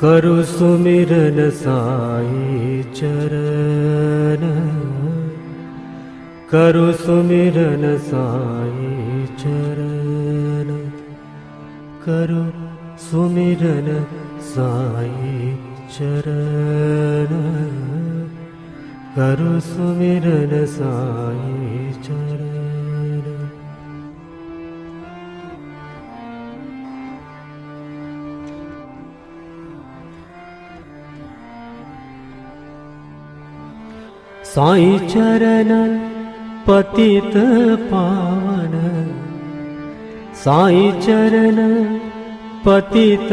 करु सुमिरन साई चरण, करु सुमिरन साई चरण, करु सुमिरन साई चरण, करु सुमिरन साई चरण। साई चरण पतित पावन, साई चरण पतित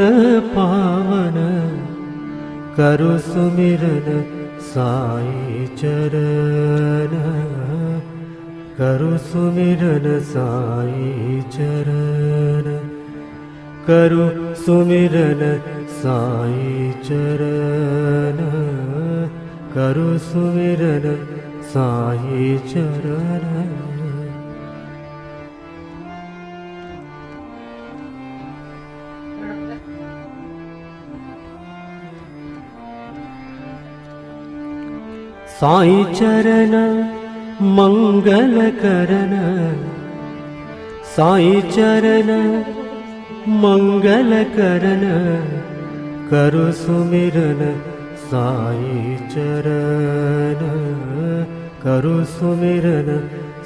पावन, करु सुमिरन साई चरण, करु सुमिरन साई चरण, करु सुमिरन साई चरण, करु सुमिरन साई चरण। साई चरण मंगल करन, साई चरण मंगल करन, करु सुमिरन साई चरण, करु सुमिरन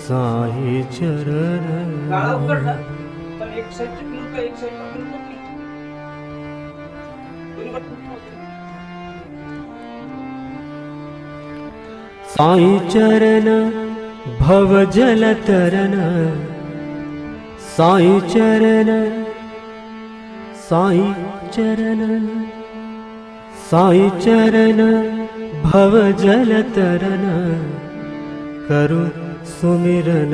साई चरण। साई चरण भव जल तरन, साई चरण, साई चरण, साई चरण भव जल तरन, करु सुमिरन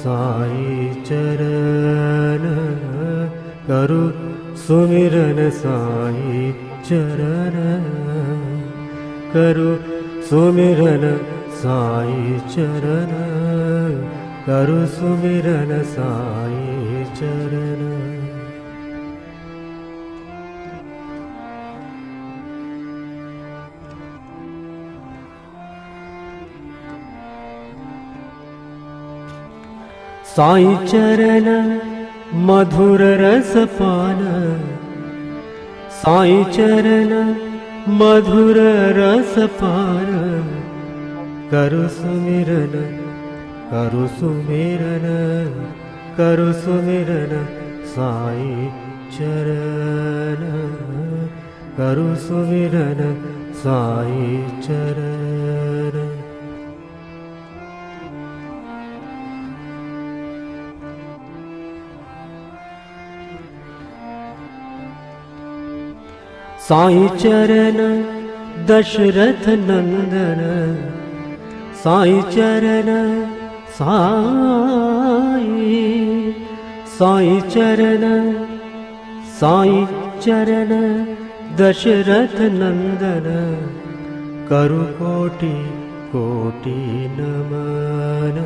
साई चरण, करु सुमिरन साई चरण, करु सुमिरन साई चरण, करु सुमिरन साई चरण। साई चरण मधुर रस पान, साई चरण मधुर रस पान, करु सुमिरन, करु सुमिरन, करु सुमिरन साई चरण, करु सुमिरन साई चरण। साई चरण दशरथ नंदन, साई चरण साई, साई चरण, साई चरण दशरथ नंदन, करु कोटि कोटि नमन,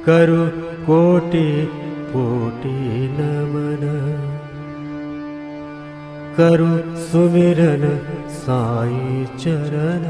करु कोटि कोटि नमन, करु सुमिरन साई चरण।